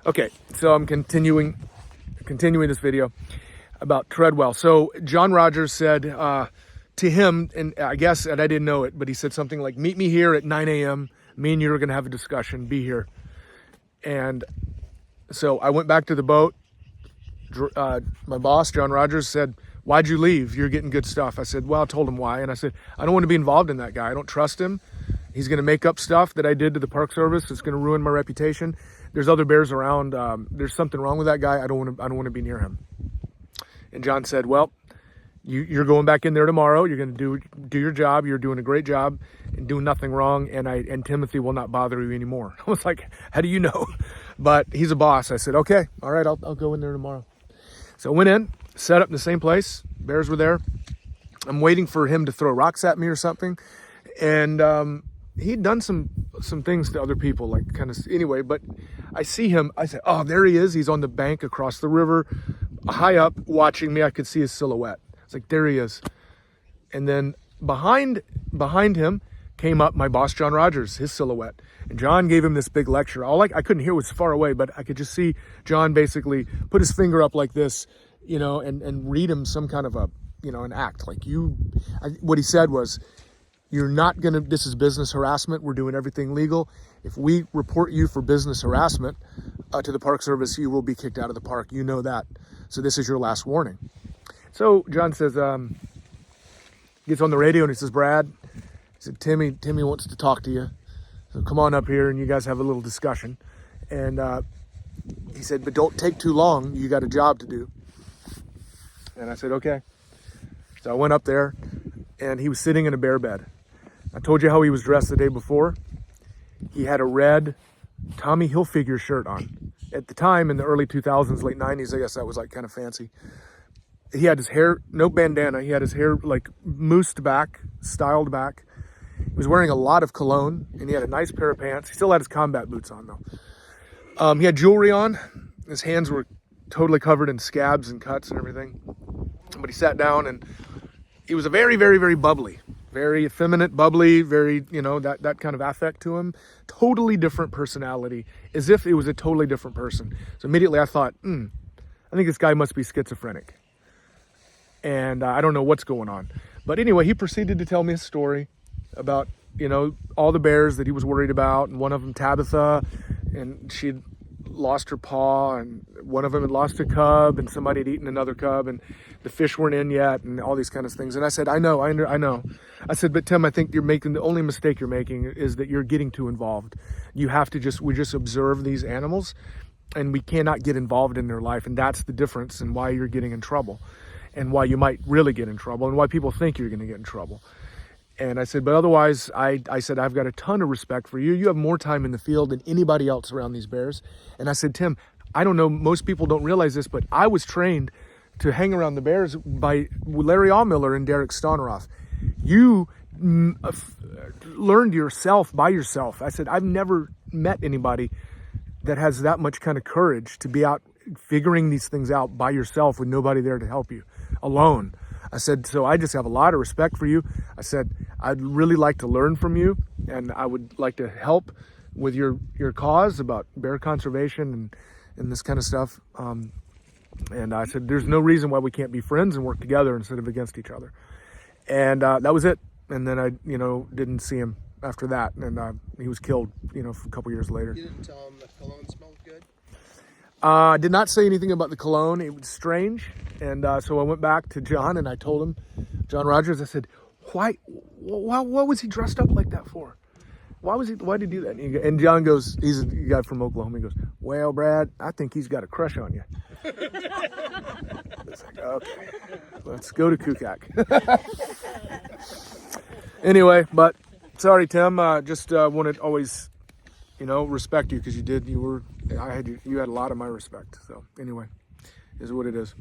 Okay, so I'm continuing this video about Treadwell. So John Rogers said to him, and I guess, and I didn't know it, but he said something like, meet me here at 9 a.m. Me and you are going to have a discussion. Be here. And so I went back to the boat. My boss, John Rogers, said, why'd you leave? You're getting good stuff. I said, well, I told him why. And I said, I don't want to be involved in that guy. I don't trust him. He's going to make up stuff that I did to the Park Service. It's going to ruin my reputation. There's other bears around. There's something wrong with that guy. I don't want to be near him. And John said, well, you're going back in there tomorrow. You're going to do your job. You're doing a great job and doing nothing wrong. And Timothy will not bother you anymore. I was like, how do you know? But he's a boss. I said, okay, all right, I'll go in there tomorrow. So I went in, set up in the same place. Bears were there. I'm waiting for him to throw rocks at me or something. And he'd done some things to other people, like kind of, anyway, but I see him. I said, oh, there he is. He's on the bank across the river, high up, watching me. I could see his silhouette. It's like, there he is. And then behind him came up my boss, John Rogers, his silhouette. And John gave him this big lecture. I couldn't hear, it was far away, but I could just see John basically put his finger up like this, and read him some kind of an act. Like what he said was, you're not gonna, this is business harassment. We're doing everything legal. If we report you for business harassment to the Park Service, you will be kicked out of the park. You know that. So this is your last warning. So John says, gets on the radio and he says, Brad, he said, Timmy wants to talk to you. So come on up here and you guys have a little discussion. And he said, but don't take too long. You got a job to do. And I said, okay. So I went up there and he was sitting in a bear bed. I told you how he was dressed the day before. He had a red Tommy Hilfiger shirt on. At the time, in the early 2000s, late 90s, I guess that was like kind of fancy. He had his hair, no bandana. He had his hair like moosed back, styled back. He was wearing a lot of cologne and he had a nice pair of pants. He still had his combat boots on though. He had jewelry on. His hands were totally covered in scabs and cuts and everything. But he sat down and he was a very, very, very bubbly. Very effeminate, bubbly, very, that kind of affect to him. Totally different personality, as if it was a totally different person. So immediately I thought, I think this guy must be schizophrenic. And I don't know what's going on. But anyway, he proceeded to tell me a story about, all the bears that he was worried about. And one of them, Tabitha, and she'd lost her paw, and one of them had lost a cub, and somebody had eaten another cub, and the fish weren't in yet, and all these kind of things. And I said, I know. I said, but Tim, I think the only mistake you're making is that you're getting too involved. You have to we just observe these animals, and we cannot get involved in their life. And that's the difference and why you're getting in trouble, and why you might really get in trouble, and why people think you're going to get in trouble. And I said, but otherwise, I said, I've got a ton of respect for you. You have more time in the field than anybody else around these bears. And I said, Tim, I don't know, most people don't realize this, but I was trained to hang around the bears by Larry Allmiller and Derek Stoneroff. You learned yourself by yourself. I said, I've never met anybody that has that much kind of courage to be out figuring these things out by yourself with nobody there to help you, alone. I said, so I just have a lot of respect for you. I said, I'd really like to learn from you, and I would like to help with your cause about bear conservation and this kind of stuff. And I said, there's no reason why we can't be friends and work together instead of against each other. And that was it. And then I, didn't see him after that. And he was killed, a couple years later. You didn't tell him the cologne smelled good? I did not say anything about the cologne. It was strange. And so I went back to John and I told him, John Rogers, I said, why was he dressed up like that for? Why did he do that? And John goes, he's a guy from Oklahoma. He goes, well, Brad, I think he's got a crush on you. It's like, okay, let's go to Kukak. Anyway, but sorry, Tim. Just wanted to always, respect you because you had a lot of my respect. So anyway, is what it is.